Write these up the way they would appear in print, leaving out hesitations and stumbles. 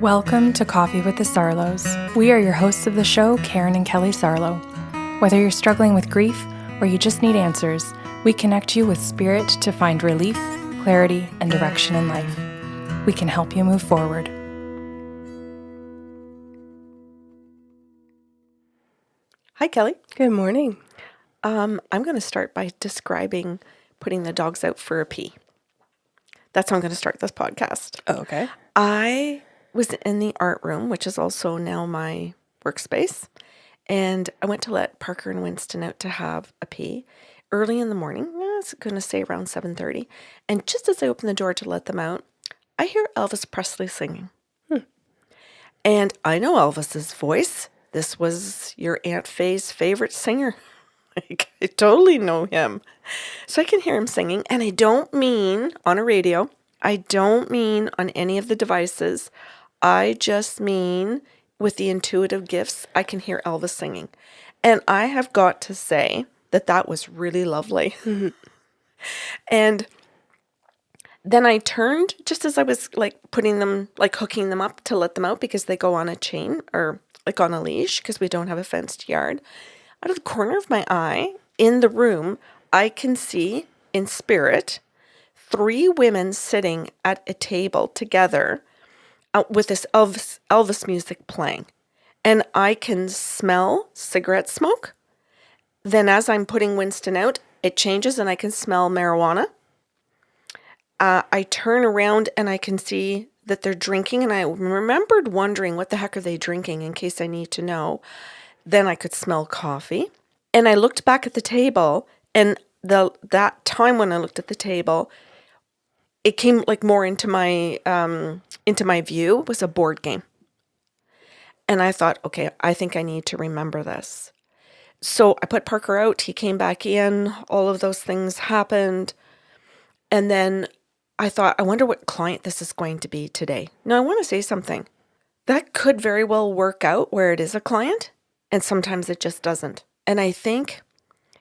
Welcome to Coffee with the Sarlos. We are your hosts of the show, Karen and Kelly Sarlo. Whether you're struggling with grief or you just need answers, we connect you with spirit to find relief, clarity, and direction in life. We can help you move forward. Hi, Kelly. Good morning. I'm going to start by describing putting the dogs out for a pee. That's how I'm going to start this podcast. Oh, okay. I was in the art room, which is also now my workspace, and I went to let Parker and Winston out to have a pee early in the morning. I was going to say around 7:30. And just as I opened the door to let them out, I hear Elvis Presley singing. And I know Elvis's voice. This was your Aunt Faye's favorite singer. Like, I totally know him. So I can hear him singing, and I don't mean on a radio. I don't mean on any of the devices. I just mean with the intuitive gifts, I can hear Elvis singing. And I have got to say that was really lovely. And then I turned just as I was putting them, hooking them up to let them out because they go on a chain or on a leash because we don't have a fenced yard. Out of the corner of my eye, in the room, I can see, in spirit, 3 women sitting at a table together with this Elvis music playing. And I can smell cigarette smoke. Then as I'm putting Winston out, it changes and I can smell marijuana. I turn around and I can see that they're drinking. And I remembered wondering, what the heck are they drinking in case I need to know? Then I could smell coffee. And I looked back at the table, and that time when I looked at the table, it came more into my view was a board game. And I thought, okay, I think I need to remember this. So I put Parker out. He came back in. All of those things happened. And then I thought, I wonder what client this is going to be today. Now, I want to say something. That could very well work out where it is a client, and sometimes it just doesn't. And I think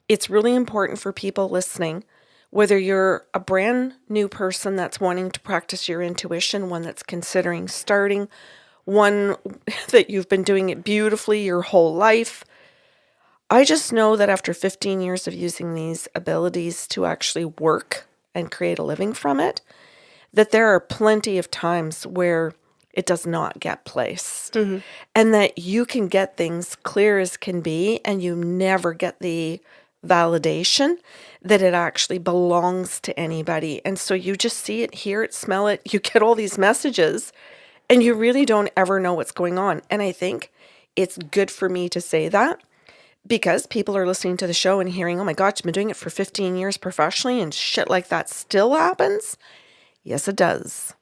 it's really important for people listening, whether you're a brand new person that's wanting to practice your intuition, one that's considering starting, one that you've been doing it beautifully your whole life. I just know that after 15 years of using these abilities to actually work and create a living from it, that there are plenty of times where it does not get placed. And that you can get things clear as can be, and you never get the validation that it actually belongs to anybody. And so you just see it, hear it, smell it, you get all these messages, and you really don't ever know what's going on. And I think it's good for me to say that, because people are listening to the show and hearing, oh my gosh, I've been doing it for 15 years professionally and shit like that still happens. Yes, it does.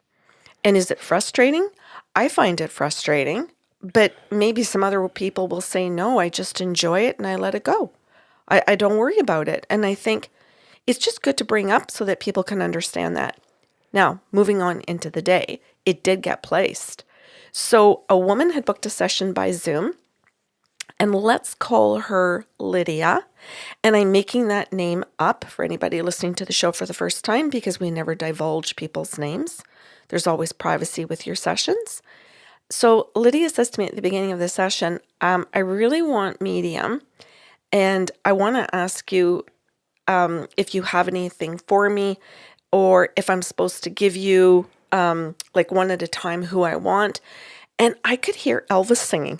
And is it frustrating? I find it frustrating, but maybe some other people will say, no, I just enjoy it and I let it go. I don't worry about it. And I think it's just good to bring up so that people can understand that. Now, moving on into the day, it did get placed. So a woman had booked a session by Zoom, and let's call her Lydia. And I'm making that name up for anybody listening to the show for the first time because we never divulge people's names. There's always privacy with your sessions. So Lydia says to me at the beginning of the session, I really want medium, and I want to ask you if you have anything for me, or if I'm supposed to give you one at a time who I want. And I could hear Elvis singing.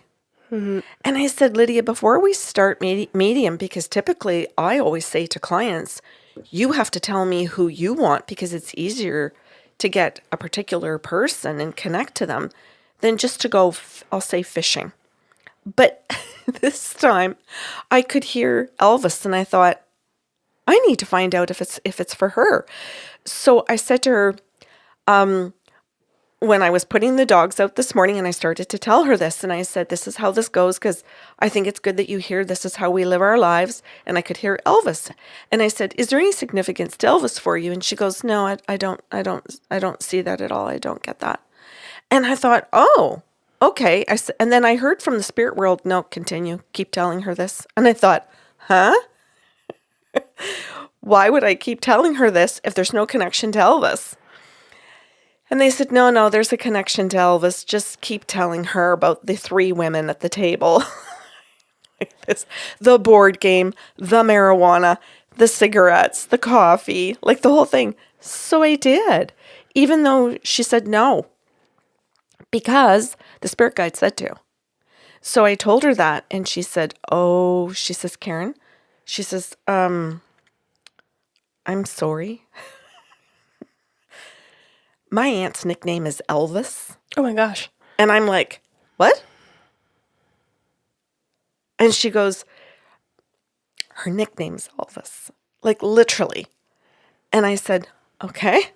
And I said, Lydia, before we start medium, because typically I always say to clients, you have to tell me who you want because it's easier to get a particular person and connect to them than just to go, I'll say fishing. But this time I could hear Elvis, and I thought, I need to find out if it's for her. So I said to her, when I was putting the dogs out this morning, and I started to tell her this, and I said, this is how this goes, because I think it's good that you hear this is how we live our lives. And I could hear Elvis. And I said, is there any significance to Elvis for you? And she goes, no, I don't see that at all. I don't get that. And I thought, oh, okay. And then I heard from the spirit world, no, continue, keep telling her this. And I thought, huh? Why would I keep telling her this if there's no connection to Elvis? And they said, no, there's a connection to Elvis. Just keep telling her about the 3 women at the table. Like this, the board game, the marijuana, the cigarettes, the coffee, like the whole thing. So I did, even though she said no, because the spirit guide said to. So I told her that, and she said, she says, Karen, she says, I'm sorry. My aunt's nickname is Elvis. Oh my gosh. And I'm like, what? And she goes, her nickname's Elvis, like literally. And I said, okay.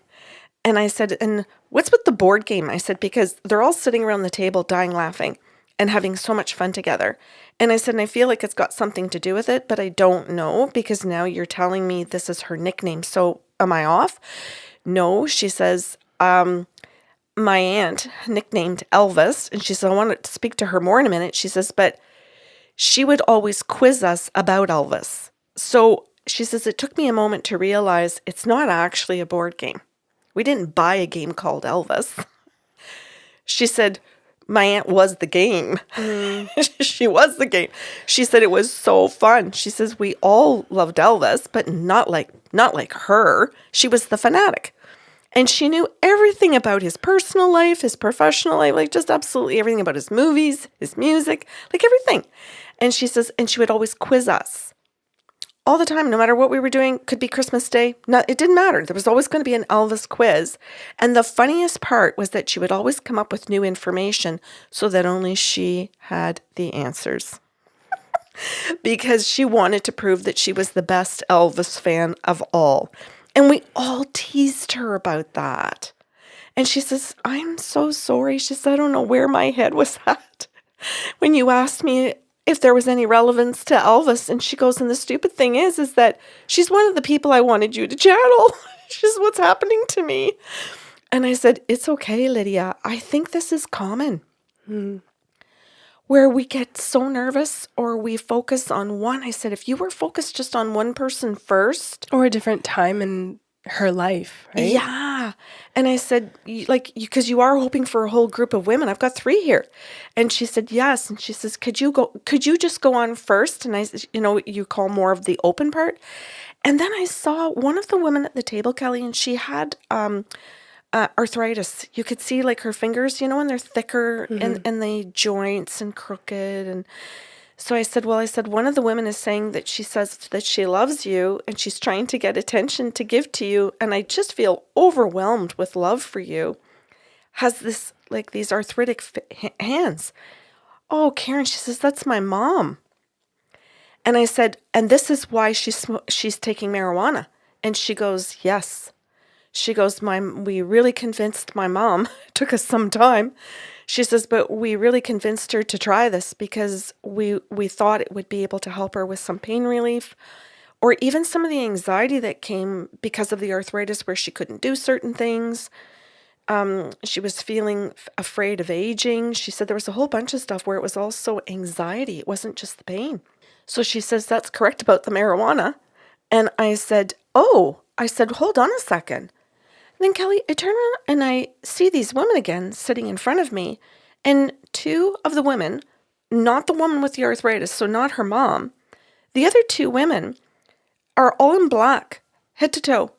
And I said, and what's with the board game? I said, because they're all sitting around the table dying laughing and having so much fun together. And I said, and I feel like it's got something to do with it, but I don't know because now you're telling me this is her nickname. So am I off? No, she says, my aunt nicknamed Elvis. And she said, I want to speak to her more in a minute. She says, but she would always quiz us about Elvis. So she says, it took me a moment to realize it's not actually a board game. We didn't buy a game called Elvis. She said, my aunt was the game. She was the game. She said it was so fun. She says, we all loved Elvis, but not like her. She was the fanatic. And she knew everything about his personal life, his professional life, like just absolutely everything about his movies, his music, like everything. And she says, and she would always quiz us all the time, no matter what we were doing. Could be Christmas Day. No, it didn't matter. There was always going to be an Elvis quiz. And the funniest part was that she would always come up with new information so that only she had the answers. Because she wanted to prove that she was the best Elvis fan of all. And we all teased her about that. And she says, I'm so sorry. She said, I don't know where my head was at when you asked me if there was any relevance to Elvis. And she goes, and the stupid thing is that she's one of the people I wanted you to channel. She's what's happening to me. And I said, it's okay, Lydia. I think this is common. Where we get so nervous or we focus on one. I said, if you were focused just on one person first. Or a different time in her life, right? Yeah. And I said, because you are hoping for a whole group of women. I've got 3 here. And she said, yes. And she says, could you just go on first? And I said, you call more of the open part. And then I saw one of the women at the table, Kelly, and she had arthritis. You could see like her fingers, and they're thicker and the joints and crooked. And so I said, one of the women is saying that she says that she loves you and she's trying to get attention to give to you. And I just feel overwhelmed with love for you. Has this, like these arthritic hands. Oh, Karen, she says, that's my mom. And I said, and this is why she's taking marijuana. And she goes, yes. She goes, we really convinced my mom. It took us some time. She says, but we really convinced her to try this because we thought it would be able to help her with some pain relief or even some of the anxiety that came because of the arthritis where she couldn't do certain things. She was feeling afraid of aging. She said there was a whole bunch of stuff where it was also anxiety. It wasn't just the pain. So she says, that's correct about the marijuana. And I said, hold on a second. And then Kelly, I turn around and I see these women again sitting in front of me. And 2 of the women, not the woman with the arthritis, so not her mom, the other 2 women are all in black, head to toe.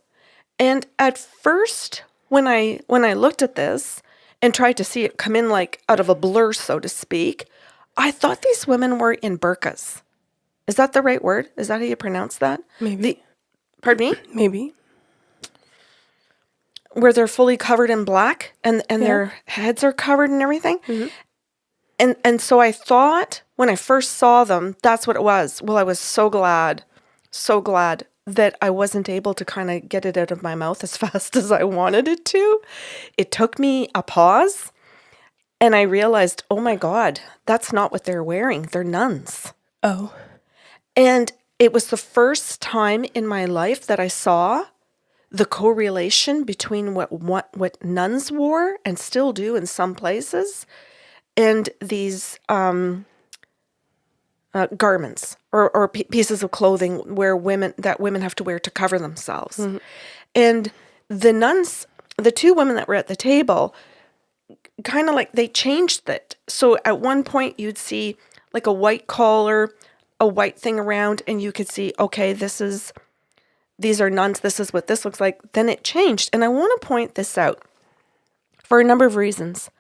And at first, when I looked at this and tried to see it come in like out of a blur, so to speak, I thought these women were in burqas. Is that the right word? Is that how you pronounce that? Maybe. Pardon me? Maybe. Where they're fully covered in black and their heads are covered and everything. Mm-hmm. And so I thought when I first saw them, that's what it was. Well, I was so glad that I wasn't able to kind of get it out of my mouth as fast as I wanted it to. It took me a pause and I realized, oh my God, that's not what they're wearing. They're nuns. Oh. And it was the first time in my life that I saw the correlation between what nuns wore and still do in some places and these garments or pieces of clothing where women have to wear to cover themselves. Mm-hmm. And the nuns, the two women that were at the table, kind of like they changed it. So at one point you'd see like a white collar, a white thing around, and you could see, okay, these are nuns. This is what this looks like. Then it changed. And I want to point this out for a number of reasons.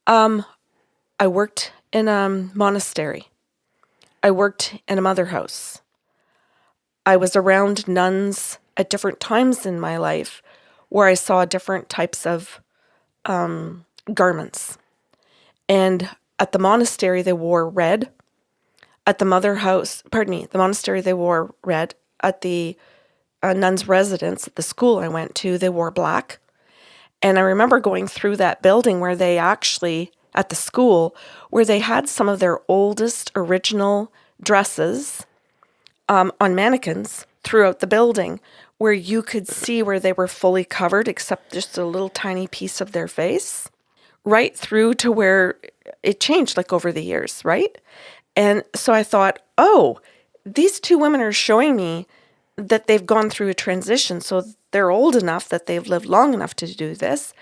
I worked in a monastery. I worked in a mother house. I was around nuns at different times in my life where I saw different types of garments. And at the monastery, they wore red. At the the monastery, they wore red. At the nun's residence, at the school I went to, they wore black. And I remember going through that building where they actually, at the school, where they had some of their oldest original dresses on mannequins throughout the building, where you could see where they were fully covered except just a little tiny piece of their face, right through to where it changed like over the years, right? And so I thought, oh, these two women are showing me that they've gone through a transition. So they're old enough that they've lived long enough to do this.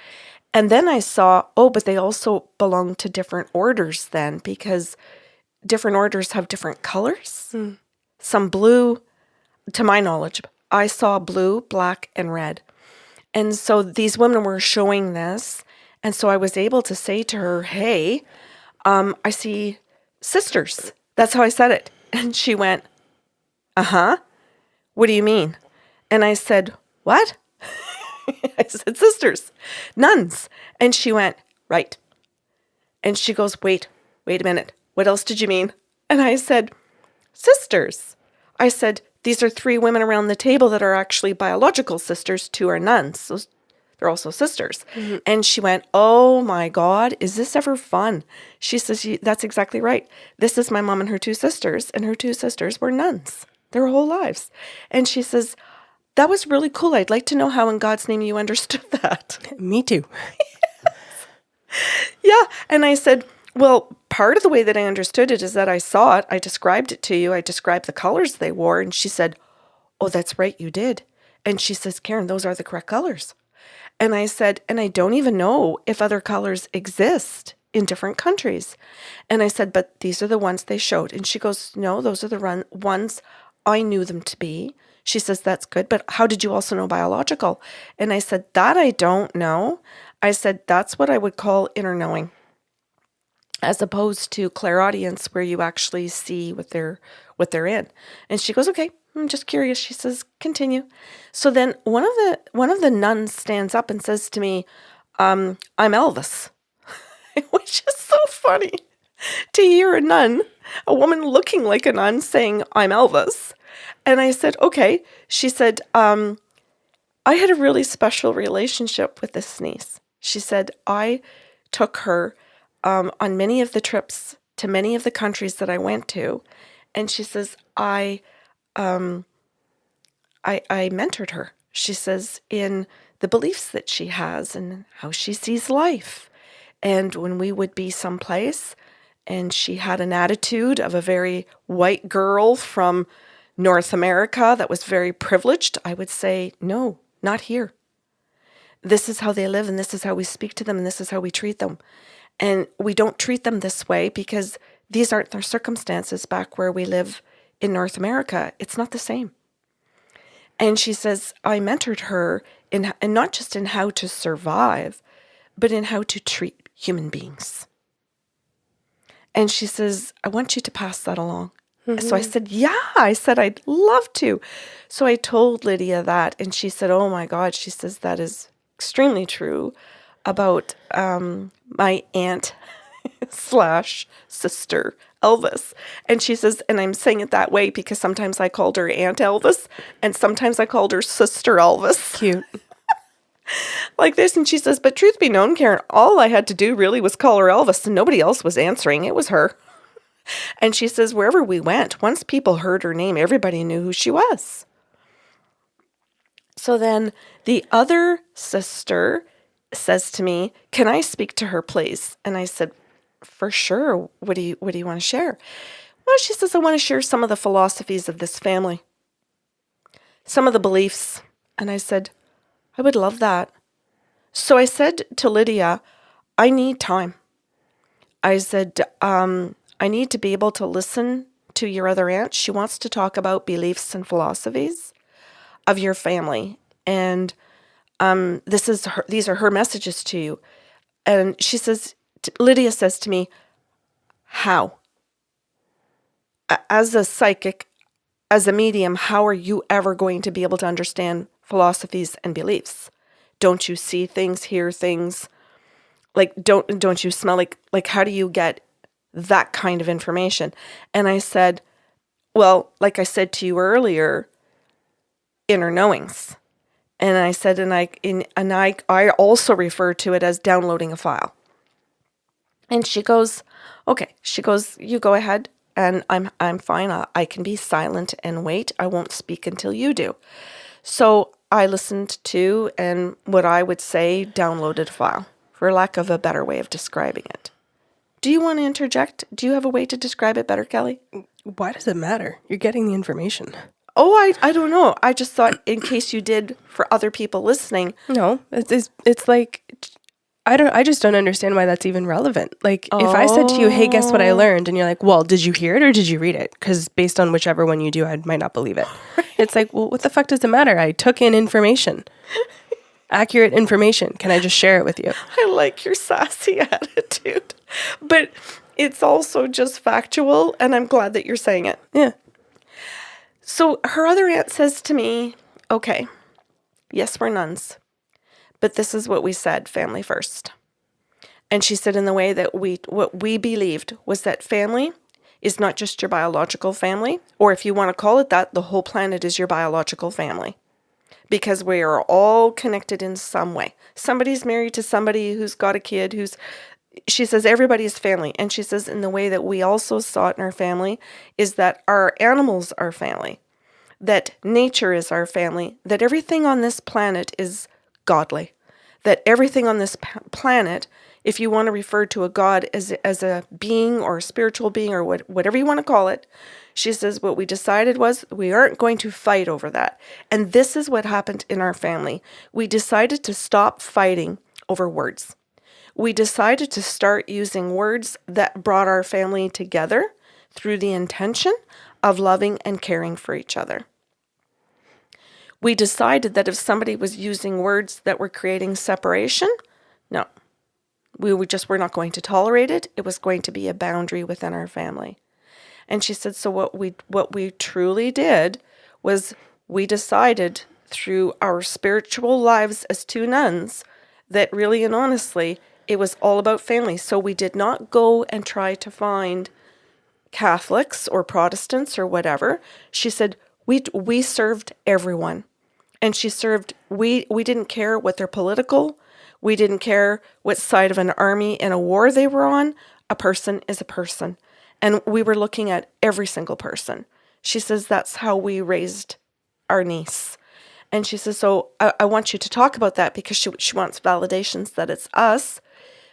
And then I saw, oh, but they also belong to different orders then, because different orders have different colors. Some blue, to my knowledge, I saw blue, black, and red. And so these women were showing this. And so I was able to say to her, hey, I see sisters. That's how I said it. And she went, uh-huh. What do you mean? And I said, what? I said, sisters, nuns. And she went, right. And she goes, wait a minute. What else did you mean? And I said, sisters. I said, these are three women around the table that are actually biological sisters. Two are nuns. So they're also sisters. Mm-hmm. And she went, oh my God, is this ever fun? She says, that's exactly right. This is my mom and her two sisters were nuns their whole lives. And she says, that was really cool. I'd like to know how in God's name you understood that. Me too. Yeah. And I said, well, part of the way that I understood it is that I saw it. I described it to you. I described the colors they wore. And she said, oh, that's right, you did. And she says, Karen, those are the correct colors. And I said, and I don't even know if other colors exist in different countries. And I said, but these are the ones they showed. And she goes, no, those are the ones I knew them to be. She says, that's good. But how did you also know biological? And I said, that I don't know. I said, that's what I would call inner knowing, as opposed to clairaudience, where you actually see what they're in. And she goes, okay, I'm just curious. She says, continue. So then one of the nuns stands up and says to me, I'm Elvis, which is so funny to hear a nun, a woman looking like a nun, saying, I'm Elvis. And I said, okay. She said, I had a really special relationship with this niece. She said, I took her on many of the trips to many of the countries that I went to. And she says, I mentored her. She says, in the beliefs that she has and how she sees life. And when we would be someplace and she had an attitude of a very white girl from North America that was very privileged, I would say, no, not here. This is how they live, and this is how we speak to them, and this is how we treat them. And we don't treat them this way because these aren't their circumstances back where we live in North America. It's not the same. And she says, I mentored her in, and not just in how to survive, but in how to treat human beings. And she says, I want you to pass that along. Mm-hmm. So I said, yeah. I said, I'd love to. So I told Lydia that, and she said, oh my God. She says, that is extremely true about my aunt / sister, Elvis. And she says, and I'm saying it that way because sometimes I called her Aunt Elvis, and sometimes I called her Sister Elvis. Cute. Like this. And she says, but truth be known, Karen, all I had to do really was call her Elvis, and nobody else was answering. It was her. And she says, wherever we went, once people heard her name, everybody knew who she was. So then the other sister says to me, can I speak to her, please? And I said, for sure. What do you want to share? Well, she says, I want to share some of the philosophies of this family, some of the beliefs. And I said, I would love that. So I said to Lydia, I need time. I said, I need to be able to listen to your other aunt. She wants to talk about beliefs and philosophies of your family. And these are her messages to you. And she says, Lydia says to me, how? As a psychic, as a medium, how are you ever going to be able to understand philosophies and beliefs? Don't you see things, hear things? Like, don't you smell like how do you get that kind of information? And I said, well, like I said to you earlier, inner knowings. And I said, I also refer to it as downloading a file. And she goes, okay. She goes, you go ahead, and I'm fine. I can be silent and wait. I won't speak until you do. So I listened to, and what I would say, downloaded a file, for lack of a better way of describing it. Do you want to interject? Do you have a way to describe it better, Kelly? Why does it matter? You're getting the information. Oh, I don't know. I just thought in case you did for other people listening. No, it's like, I just don't understand why that's even relevant. Like, if I said to you, hey, guess what I learned? And you're like, well, did you hear it or did you read it? Because based on whichever one you do, I might not believe it. It's like, well, what the fuck does it matter? I took in information. Accurate information. Can I just share it with you? I like your sassy attitude. But it's also just factual, and I'm glad that you're saying it. Yeah. So her other aunt says to me, okay, yes, we're nuns, but this is what we said, family first. And she said in the way that what we believed was that family is not just your biological family, or if you want to call it that, the whole planet is your biological family. Because we are all connected in some way. Somebody's married to somebody who's got a kid she says everybody is family. And she says in the way that we also saw it in our family is that our animals are family, that nature is our family, that everything on this planet is godly, that everything on this planet, if you want to refer to a god as a being or a spiritual being or whatever you want to call it, she says what we decided was we aren't going to fight over that. And this is what happened in our family. We decided to stop fighting over words. We decided to start using words that brought our family together through the intention of loving and caring for each other. We decided that if somebody was using words that were creating separation, no, we were not going to tolerate it. It was going to be a boundary within our family. And she said, so what we truly did was we decided through our spiritual lives as two nuns that really and honestly, it was all about family. So we did not go and try to find Catholics or Protestants or whatever. She said, we served everyone. And she served, we didn't care what their political, we didn't care what side of an army in a war they were on. A person is a person. And we were looking at every single person. She says, that's how we raised our niece. And she says, so I want you to talk about that because she wants validations that it's us.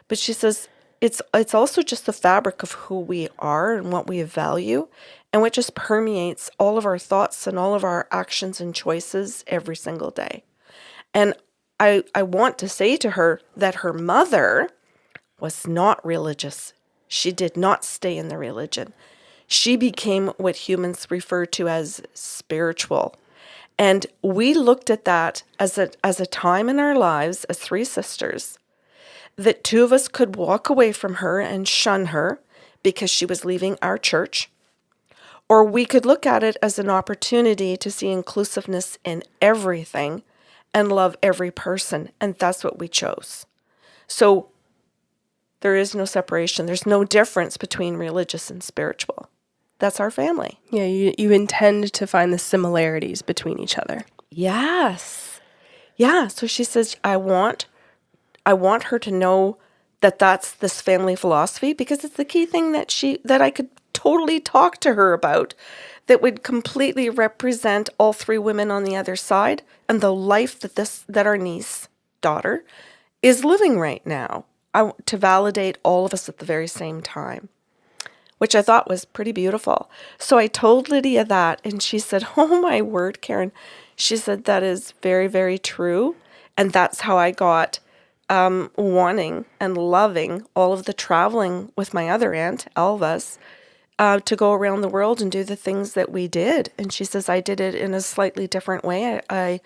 But she says, it's also just the fabric of who we are and what we value and what just permeates all of our thoughts and all of our actions and choices every single day. And I want to say to her that her mother was not religious. She did not stay in the religion. She became what humans refer to as spiritual. And we looked at that as a time in our lives as three sisters that two of us could walk away from her and shun her because she was leaving our church. Or we could look at it as an opportunity to see inclusiveness in everything and love every person. And that's what we chose. So there is no separation. There's no difference between religious and spiritual. That's our family. Yeah, you intend to find the similarities between each other. Yes. Yeah. So she says, I want her to know that that's this family philosophy because it's the key thing that I could totally talk to her about that would completely represent all three women on the other side and the life that our niece, daughter, is living right now. To validate all of us at the very same time, which I thought was pretty beautiful. So I told Lydia that, and she said, oh my word, Karen. She said, that is very, very true. And that's how I got wanting and loving all of the traveling with my other aunt, Elvis, to go around the world and do the things that we did. And she says, I did it in a slightly different way. I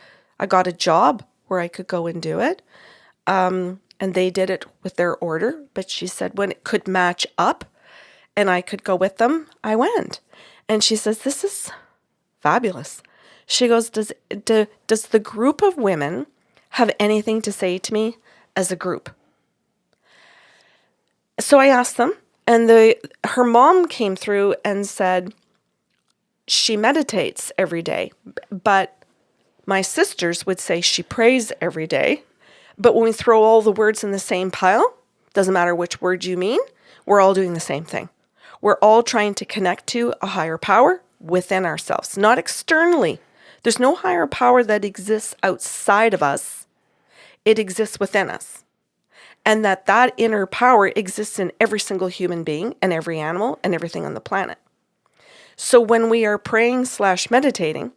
got a job where I could go and do it. And they did it with their order. But she said when it could match up and I could go with them, I went. And she says, this is fabulous. She goes, does the group of women have anything to say to me as a group? So I asked them, and her mom came through and said she meditates every day, but my sisters would say she prays every day. But when we throw all the words in the same pile, doesn't matter which word you mean, we're all doing the same thing. We're all trying to connect to a higher power within ourselves, not externally. There's no higher power that exists outside of us. It exists within us. And that inner power exists in every single human being and every animal and everything on the planet. So when we are praying / meditating,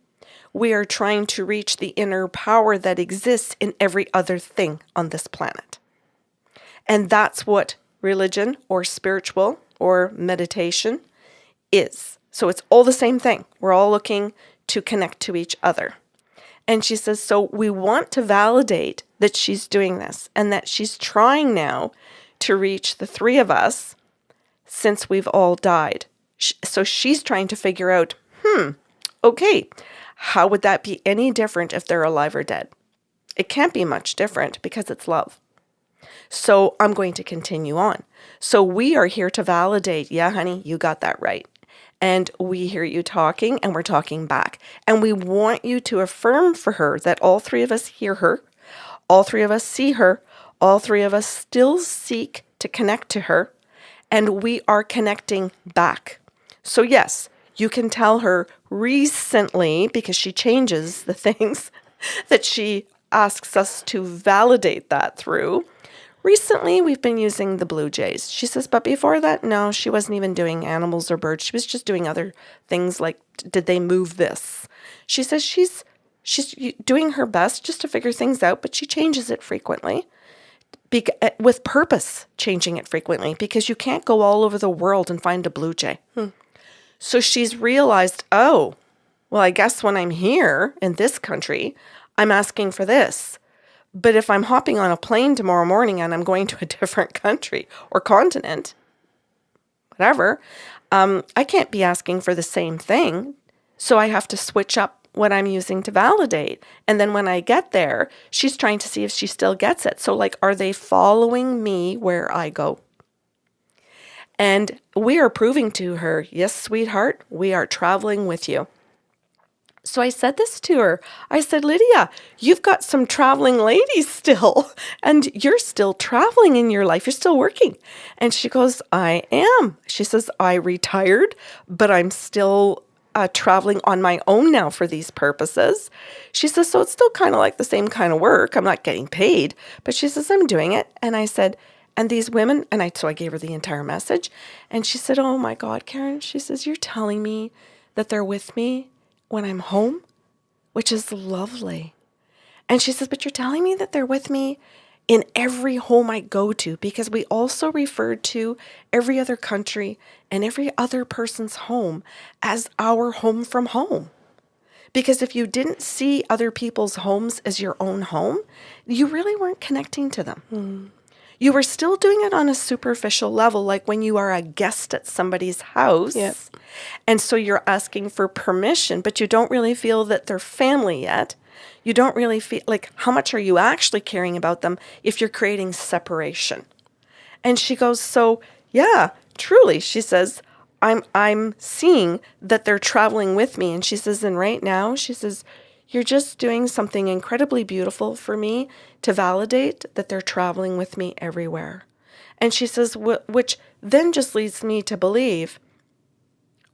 we are trying to reach the inner power that exists in every other thing on this planet. And that's what religion or spiritual or meditation is. So it's all the same thing. We're all looking to connect to each other. And she says, so we want to validate that she's doing this and that she's trying now to reach the three of us since we've all died. So she's trying to figure out, okay, how would that be any different if they're alive or dead? It can't be much different because it's love. So I'm going to continue on. So we are here to validate, yeah, honey, you got that right. And we hear you talking and we're talking back. And we want you to affirm for her that all three of us hear her, all three of us see her, all three of us still seek to connect to her, and we are connecting back. So yes, you can tell her recently, because she changes the things that she asks us to validate that through. Recently, we've been using the blue jays. She says, but before that, no, she wasn't even doing animals or birds. She was just doing other things like, did they move this? She says she's doing her best just to figure things out, but she changes it frequently. With purpose, changing it frequently, because you can't go all over the world and find a blue jay. So she's realized, oh, well, I guess when I'm here in this country, I'm asking for this. But if I'm hopping on a plane tomorrow morning and I'm going to a different country or continent, whatever, I can't be asking for the same thing. So I have to switch up what I'm using to validate. And then when I get there, she's trying to see if she still gets it. So like, are they following me where I go? And we are proving to her, yes, sweetheart, we are traveling with you. So I said this to her. I said, Lydia, you've got some traveling ladies still, and you're still traveling in your life. You're still working. And she goes, I am. She says, I retired, but I'm still traveling on my own now for these purposes. She says, so it's still kind of like the same kind of work. I'm not getting paid, but she says, I'm doing it. And I said, and these women, so I gave her the entire message. And she said, oh my God, Karen, she says, you're telling me that they're with me when I'm home, which is lovely. And she says, but you're telling me that they're with me in every home I go to, because we also referred to every other country and every other person's home as our home from home. Because if you didn't see other people's homes as your own home, you really weren't connecting to them. You were still doing it on a superficial level, like when you are a guest at somebody's house. Yep. And so you're asking for permission, but you don't really feel that they're family yet. You don't really feel like, how much are you actually caring about them if you're creating separation? And she goes, so yeah, truly, she says, I'm seeing that they're traveling with me. And she says, and right now, she says, you're just doing something incredibly beautiful for me to validate that they're traveling with me everywhere. And she says, which then just leads me to believe,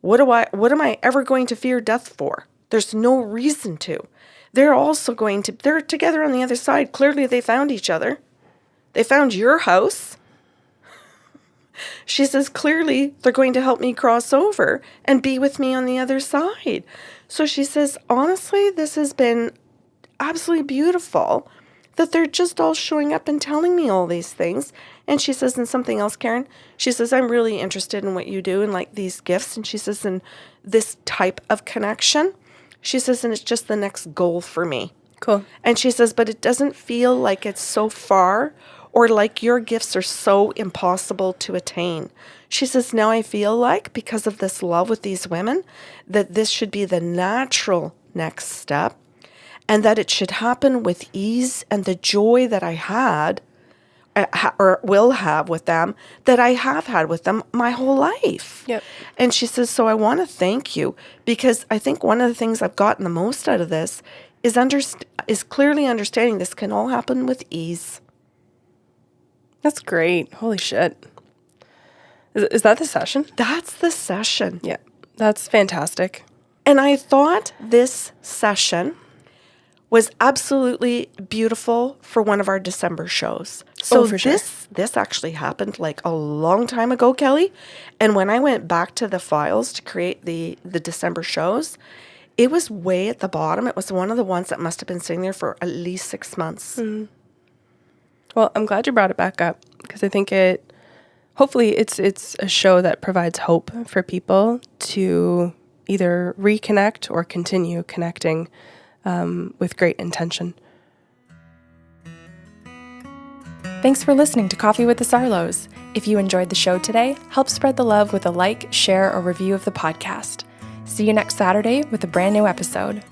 what am I ever going to fear death for? There's no reason to. They're together on the other side. Clearly they found each other. They found your house. She says, clearly they're going to help me cross over and be with me on the other side. So she says, honestly, this has been absolutely beautiful that they're just all showing up and telling me all these things. And she says, and something else, Karen, she says, I'm really interested in what you do and like these gifts. And she says, and this type of connection, she says, and it's just the next goal for me. Cool. And she says, but it doesn't feel like it's so far or like your gifts are so impossible to attain. She says, now I feel like because of this love with these women, that this should be the natural next step and that it should happen with ease and the joy that I had or will have with them, that I have had with them my whole life. Yep. And she says, so I want to thank you because I think one of the things I've gotten the most out of this is clearly understanding this can all happen with ease. That's great. Holy shit. Is that the session? That's the session. Yeah. That's fantastic. And I thought this session was absolutely beautiful for one of our December shows. So for sure. this actually happened like a long time ago, Kelly. And when I went back to the files to create the December shows, it was way at the bottom. It was one of the ones that must have been sitting there for at least 6 months. Mm. Well, I'm glad you brought it back up because I think hopefully it's a show that provides hope for people to either reconnect or continue connecting with great intention. Thanks for listening to Coffee with the Sarlos. If you enjoyed the show today, help spread the love with a like, share, or review of the podcast. See you next Saturday with a brand new episode.